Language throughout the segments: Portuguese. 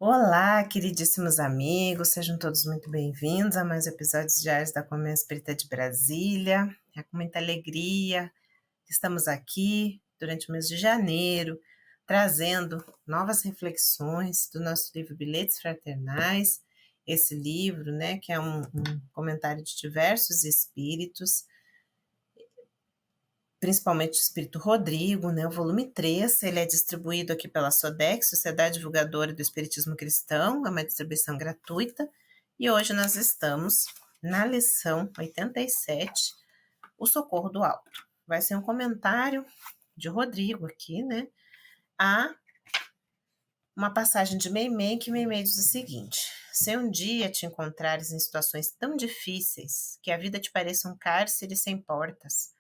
Olá, queridíssimos amigos, sejam todos muito bem-vindos a mais episódios diários da Comunhão Espírita de Brasília. É com muita alegria que estamos aqui durante o mês de janeiro, trazendo novas reflexões do nosso livro Bilhetes Fraternais, esse livro, né, que é um comentário de diversos espíritos, principalmente o Espírito Rodrigo, né, o volume 3, ele é distribuído aqui pela SODEC, Sociedade Divulgadora do Espiritismo Cristão, é uma distribuição gratuita, e hoje nós estamos na lição 87, o Socorro do Alto. Vai ser um comentário de Rodrigo aqui, né, a uma passagem de Meimei, que Meimei diz o seguinte: se um dia te encontrares em situações tão difíceis que a vida te pareça um cárcere sem portas,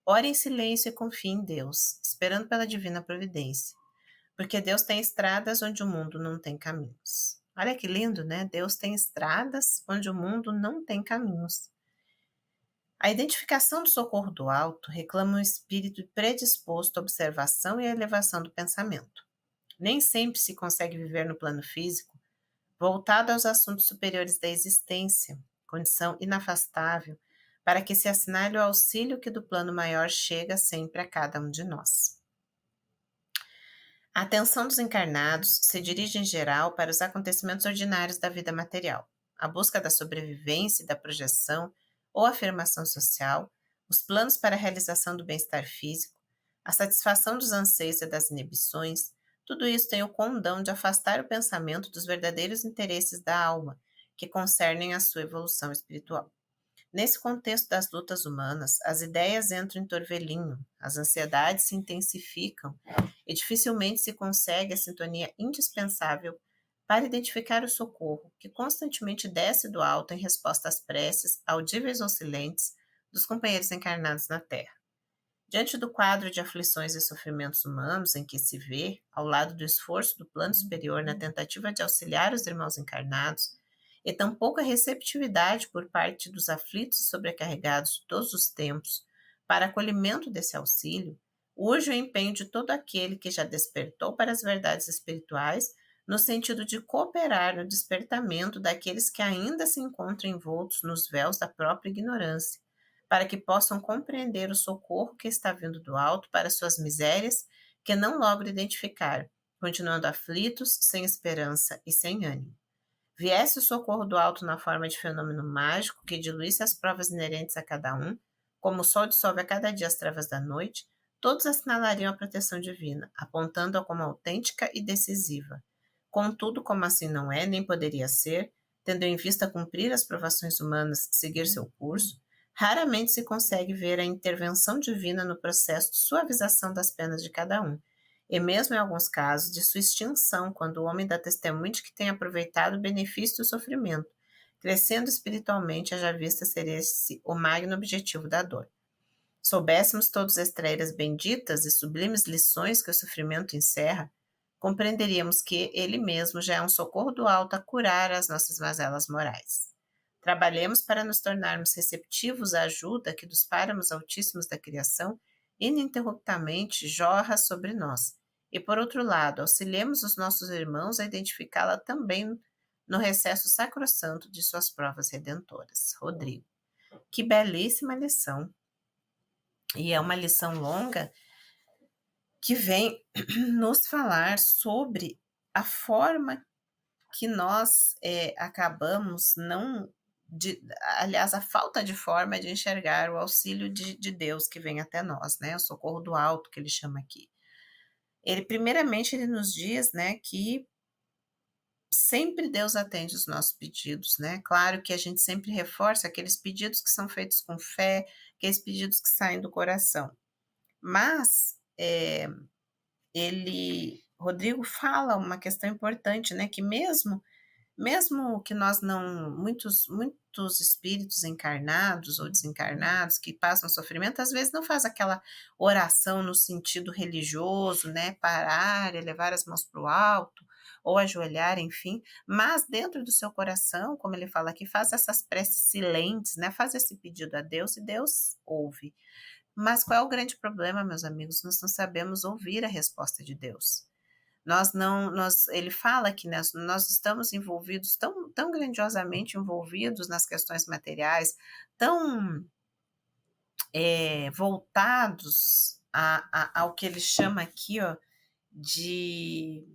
ore em silêncio e confie em Deus, esperando pela divina providência, porque Deus tem estradas onde o mundo não tem caminhos. Olha que lindo, né? Deus tem estradas onde o mundo não tem caminhos. A identificação do socorro do alto reclama um espírito predisposto à observação e à elevação do pensamento. Nem sempre se consegue viver no plano físico voltado aos assuntos superiores da existência, condição inafastável, para que se assinale o auxílio que do plano maior chega sempre a cada um de nós. A atenção dos encarnados se dirige em geral para os acontecimentos ordinários da vida material, a busca da sobrevivência e da projeção ou afirmação social, os planos para a realização do bem-estar físico, a satisfação dos anseios e das inibições. Tudo isso tem o condão de afastar o pensamento dos verdadeiros interesses da alma, que concernem a sua evolução espiritual. Nesse contexto das lutas humanas, as ideias entram em torvelinho, as ansiedades se intensificam e dificilmente se consegue a sintonia indispensável para identificar o socorro que constantemente desce do alto em resposta às preces, audíveis ou silentes, dos companheiros encarnados na Terra. Diante do quadro de aflições e sofrimentos humanos em que se vê, ao lado do esforço do plano superior na tentativa de auxiliar os irmãos encarnados, e tampouco a receptividade por parte dos aflitos e sobrecarregados de todos os tempos para acolhimento desse auxílio, urge o empenho de todo aquele que já despertou para as verdades espirituais, no sentido de cooperar no despertamento daqueles que ainda se encontram envoltos nos véus da própria ignorância, para que possam compreender o socorro que está vindo do alto para suas misérias, que não logram identificar, continuando aflitos, sem esperança e sem ânimo. Viesse o socorro do alto na forma de fenômeno mágico que diluísse as provas inerentes a cada um, como o sol dissolve a cada dia as trevas da noite, todos assinalariam a proteção divina, apontando-a como autêntica e decisiva. Contudo, como assim não é, nem poderia ser, tendo em vista cumprir as provações humanas, seguir seu curso, raramente se consegue ver a intervenção divina no processo de suavização das penas de cada um, e mesmo em alguns casos de sua extinção, quando o homem dá testemunho de que tem aproveitado o benefício do sofrimento, crescendo espiritualmente, haja vista ser esse o magno objetivo da dor. Soubéssemos todos extrair as benditas e sublimes lições que o sofrimento encerra, compreenderíamos que ele mesmo já é um socorro do alto a curar as nossas mazelas morais. Trabalhemos para nos tornarmos receptivos à ajuda que dos páramos altíssimos da criação ininterruptamente jorra sobre nós. E, por outro lado, auxiliemos os nossos irmãos a identificá-la também no recesso sacrossanto de suas provas redentoras. Rodrigo. Que belíssima lição! E é uma lição longa que vem nos falar sobre a forma que nós acabamos não aliás, a falta de forma de enxergar o auxílio de Deus que vem até nós, né? O socorro do alto que ele chama aqui. Ele, primeiramente, ele nos diz, né, que sempre Deus atende os nossos pedidos, né? Claro que a gente sempre reforça aqueles pedidos que são feitos com fé, aqueles pedidos que saem do coração. Mas Rodrigo fala uma questão importante, né? Que mesmo que nós não, muitos espíritos encarnados ou desencarnados que passam sofrimento, às vezes não faz aquela oração no sentido religioso, né, parar, elevar as mãos para o alto, ou ajoelhar, enfim, mas dentro do seu coração, como ele fala aqui, faz essas preces silentes, né, faz esse pedido a Deus e Deus ouve. Mas qual é o grande problema, meus amigos? Nós não sabemos ouvir a resposta de Deus. Ele fala que nós estamos envolvidos, tão grandiosamente envolvidos nas questões materiais, tão voltados ao que ele chama aqui, de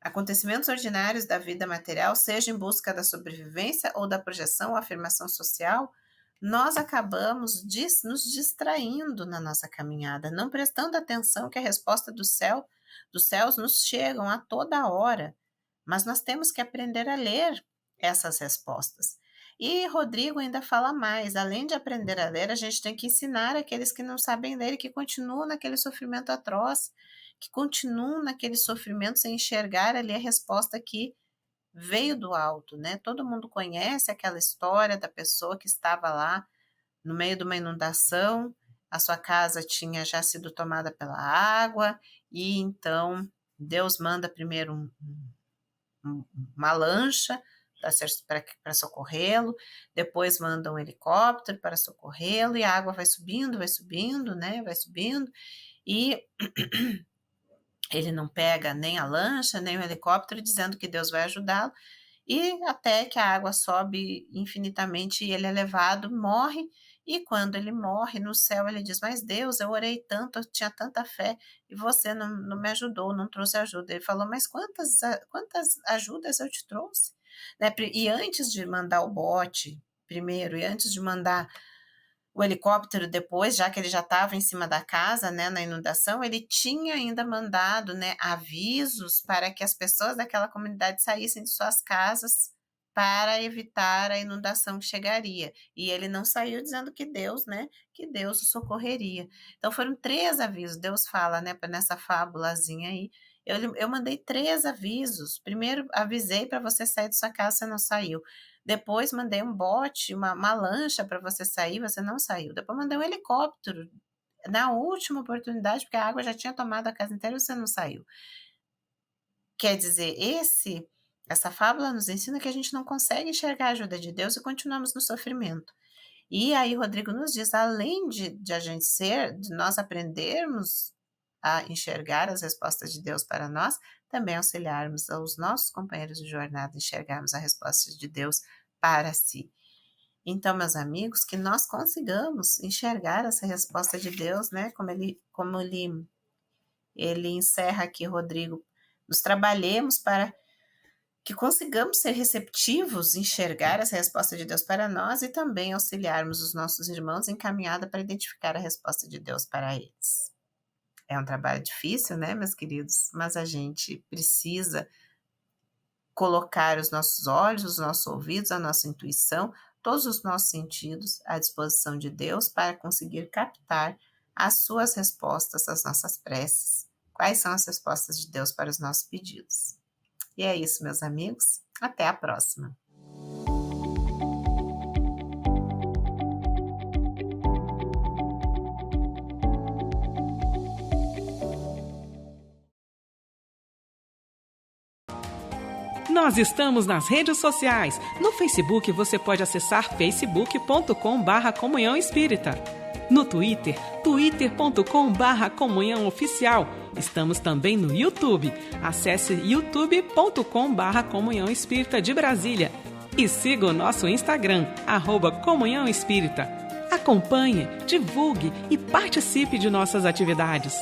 acontecimentos ordinários da vida material, seja em busca da sobrevivência ou da projeção ou afirmação social, nós acabamos nos distraindo na nossa caminhada, não prestando atenção que a resposta dos céus nos chegam a toda hora, mas nós temos que aprender a ler essas respostas. E Rodrigo ainda fala mais, além de aprender a ler, a gente tem que ensinar aqueles que não sabem ler e que continuam naquele sofrimento atroz, que continuam naquele sofrimento sem enxergar ali a resposta que veio do alto, né? Todo mundo conhece aquela história da pessoa que estava lá no meio de uma inundação, a sua casa tinha já sido tomada pela água, e então Deus manda primeiro uma lancha para socorrê-lo, depois manda um helicóptero para socorrê-lo, e a água vai subindo, né? Vai subindo, e ele não pega nem a lancha, nem o helicóptero, dizendo que Deus vai ajudá-lo, e até que a água sobe infinitamente e ele é levado, morre, e quando ele morre no céu, ele diz, mas Deus, eu orei tanto, eu tinha tanta fé, e você não me ajudou, não trouxe ajuda. Ele falou, mas quantas ajudas eu te trouxe? Né? E antes de mandar o bote, primeiro, e antes de mandar o helicóptero depois, já que ele já estava em cima da casa, né, na inundação, ele tinha ainda mandado, né, avisos para que as pessoas daquela comunidade saíssem de suas casas para evitar a inundação que chegaria. E ele não saiu dizendo que Deus o socorreria. Então foram 3 avisos. Deus fala, né, nessa fábulazinha aí. Eu mandei 3 avisos. Primeiro avisei para você sair de sua casa, você não saiu. Depois mandei um bote, uma lancha para você sair, você não saiu. Depois mandei um helicóptero na última oportunidade, porque a água já tinha tomado a casa inteira e você não saiu. Quer dizer, essa fábula nos ensina que a gente não consegue enxergar a ajuda de Deus e continuamos no sofrimento. E aí Rodrigo nos diz, além de nós aprendermos a enxergar as respostas de Deus para nós, também auxiliarmos aos nossos companheiros de jornada a enxergarmos a resposta de Deus para si. Então, meus amigos, que nós consigamos enxergar essa resposta de Deus, né? Como ele encerra aqui, Rodrigo, nos trabalhemos para que consigamos ser receptivos, enxergar essa resposta de Deus para nós e também auxiliarmos os nossos irmãos em caminhada para identificar a resposta de Deus para eles. É um trabalho difícil, né, meus queridos? Mas a gente precisa colocar os nossos olhos, os nossos ouvidos, a nossa intuição, todos os nossos sentidos à disposição de Deus para conseguir captar as suas respostas às nossas preces. Quais são as respostas de Deus para os nossos pedidos? E é isso, meus amigos. Até a próxima. Nós estamos nas redes sociais. No Facebook você pode acessar facebook.com/Comunhão Espírita. No Twitter, twitter.com/Comunhão Oficial. Estamos também no YouTube. Acesse youtube.com/Comunhão Espírita de Brasília. E siga o nosso Instagram, @Comunhão Espírita. Acompanhe, divulgue e participe de nossas atividades.